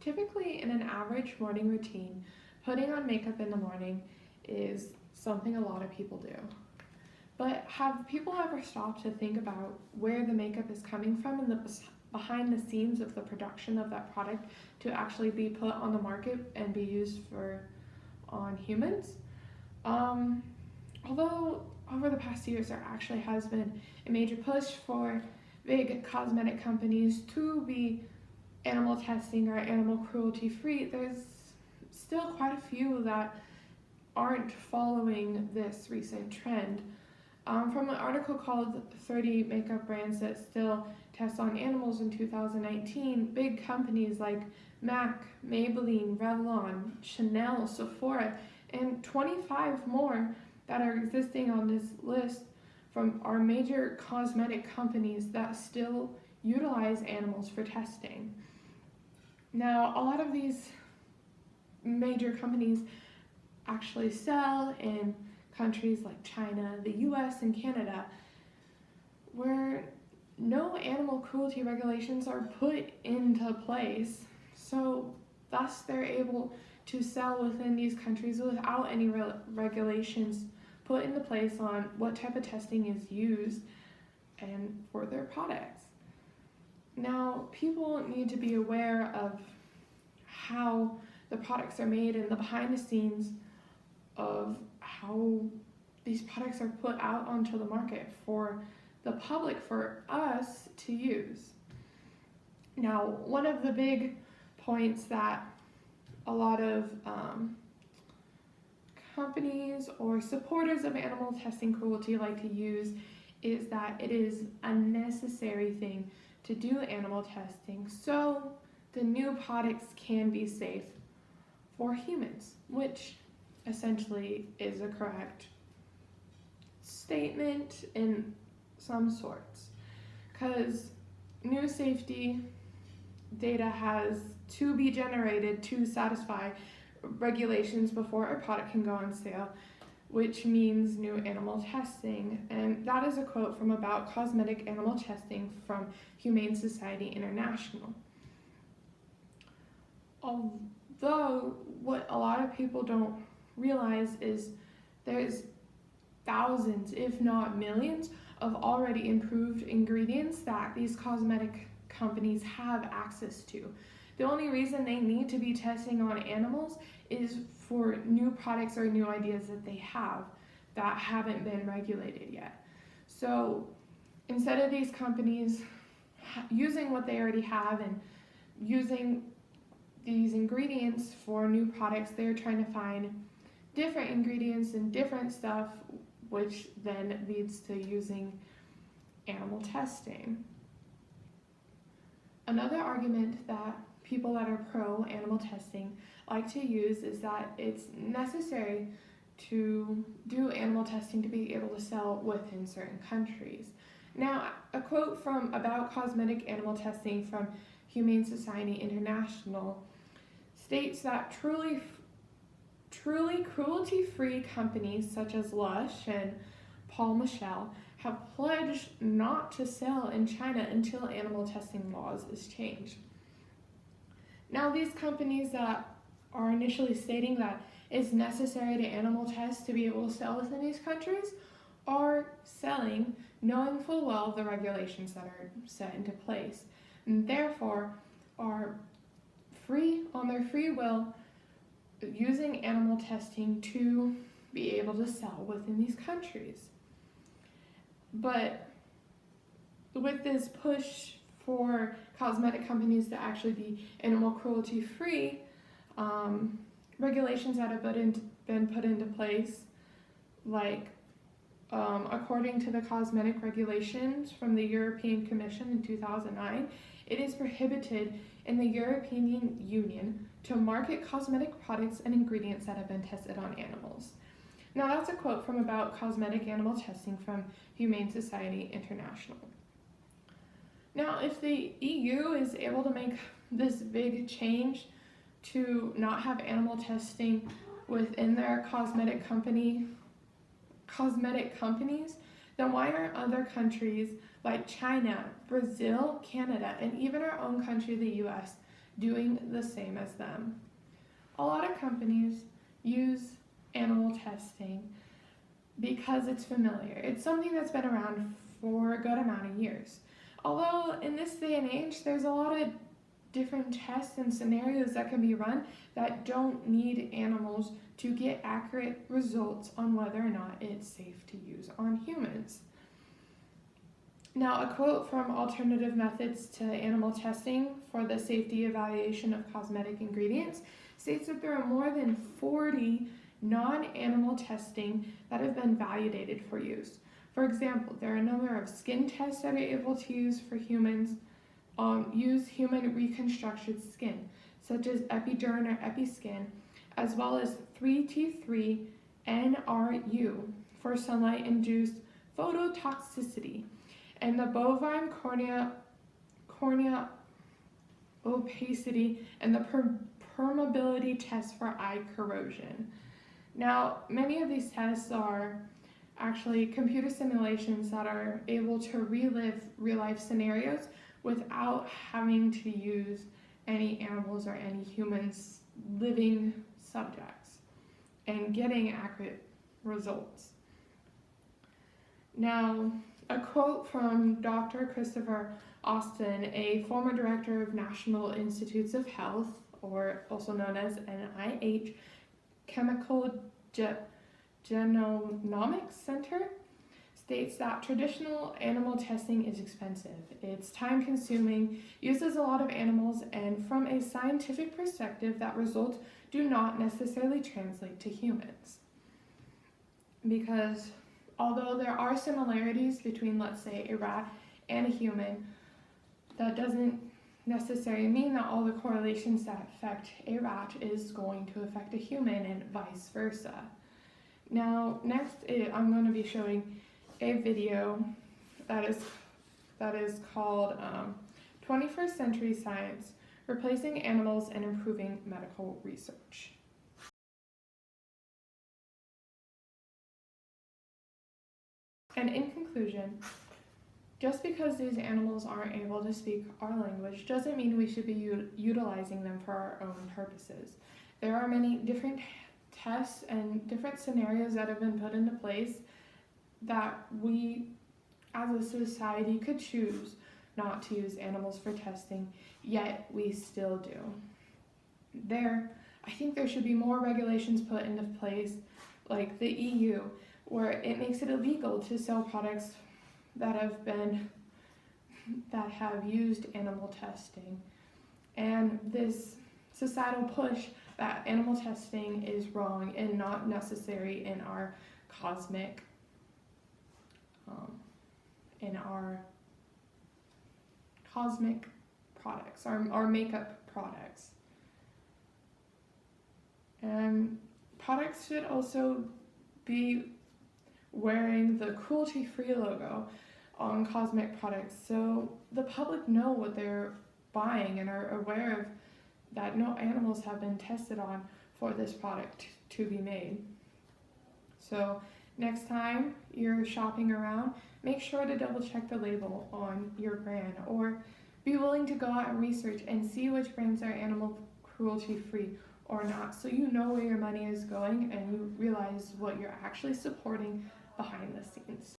Typically, in an average morning routine, putting on makeup in the morning is something a lot of people do. But have people ever stopped to think about where the makeup is coming from and the behind the scenes of the production of that product to actually be put on the market and be used on humans? Although over the past years there actually has been a major push for big cosmetic companies to be animal testing or animal cruelty free, there's still quite a few that aren't following this recent trend. From an article called 30 Makeup Brands That Still Test on Animals in 2019, big companies like MAC, Maybelline, Revlon, Chanel, Sephora, and 25 more that are existing on this list are major cosmetic companies that still utilize animals for testing. Now, a lot of these major companies actually sell in countries like China, the US, and Canada, where no animal cruelty regulations are put into place, so thus they're able to sell within these countries without any regulations put into place on what type of testing is used and for their products. Now, people need to be aware of how the products are made and the behind the scenes of how these products are put out onto the market for the public, for us to use. Now, one of the big points that a lot of companies or supporters of animal testing cruelty like to use is that it is a necessary thing to do animal testing so the new products can be safe for humans, which essentially is a correct statement in some sorts, because new safety data has to be generated to satisfy regulations before a product can go on sale, which means new animal testing. And that is a quote from About Cosmetic Animal Testing from Humane Society International. Although what a lot of people don't realize is there's thousands, if not millions, of already improved ingredients that these cosmetic companies have access to. The only reason they need to be testing on animals is for new products or new ideas that they have that haven't been regulated yet. So instead of these companies using what they already have and using these ingredients for new products, they're trying to find different ingredients and different stuff, which then leads to using animal testing. Another argument that people that are pro animal testing like to use is that it's necessary to do animal testing to be able to sell within certain countries. Now, a quote from About Cosmetic Animal Testing from Humane Society International states that truly cruelty-free companies such as Lush and Paul Michel have pledged not to sell in China until animal testing laws is changed. Now, these companies that are initially stating that it's necessary to animal test to be able to sell within these countries are selling knowing full well the regulations that are set into place, and therefore are free on their free will using animal testing to be able to sell within these countries. But with this push for cosmetic companies to actually be animal cruelty free, regulations that have been put into place, like according to the cosmetic regulations from the European Commission in 2009, it is prohibited in the European Union to market cosmetic products and ingredients that have been tested on animals. Now, that's a quote from About Cosmetic Animal Testing from Humane Society International. Now, if the EU is able to make this big change to not have animal testing within their cosmetic companies, then why aren't other countries like China, Brazil, Canada, and even our own country, the US, doing the same as them. A lot of companies use animal testing because it's familiar. It's something that's been around for a good amount of years. Although in this day and age, there's a lot of different tests and scenarios that can be run that don't need animals to get accurate results on whether or not it's safe to use on humans. Now, a quote from Alternative Methods to Animal Testing for the Safety Evaluation of Cosmetic Ingredients states that there are more than 40 non-animal testing that have been validated for use. For example, there are a number of skin tests that are able to use for humans, use human reconstructed skin, such as epiderm or episkin, as well as 3T3 NRU for sunlight-induced phototoxicity, and the bovine cornea opacity and the permeability test for eye corrosion. Now, many of these tests are actually computer simulations that are able to relive real-life scenarios without having to use any animals or any humans, living subjects, and getting accurate results. Now, a quote from Dr. Christopher Austin, a former director of National Institutes of Health, or also known as NIH, Chemical Genomics Center, states that traditional animal testing is expensive. It's time-consuming, uses a lot of animals, and from a scientific perspective, that results do not necessarily translate to humans. Because although there are similarities between, let's say, a rat and a human, that doesn't necessarily mean that all the correlations that affect a rat is going to affect a human and vice versa. Now, next I'm going to be showing a video that is called 21st Century Science, Replacing Animals and Improving Medical Research. And in conclusion, just because these animals aren't able to speak our language doesn't mean we should be utilizing them for our own purposes. There are many different tests and different scenarios that have been put into place that we as a society could choose not to use animals for testing, yet we still do. I think there should be more regulations put into place, like the EU, where it makes it illegal to sell products that have used animal testing. And this societal push that animal testing is wrong and not necessary in our cosmic products, our makeup products. And products should also be wearing the cruelty-free logo on cosmetic products so the public know what they're buying and are aware of that no animals have been tested on for this product to be made. So next time you're shopping around, make sure to double check the label on your brand, or be willing to go out and research and see which brands are animal cruelty free or not, so you know where your money is going and you realize what you're actually supporting behind the scenes.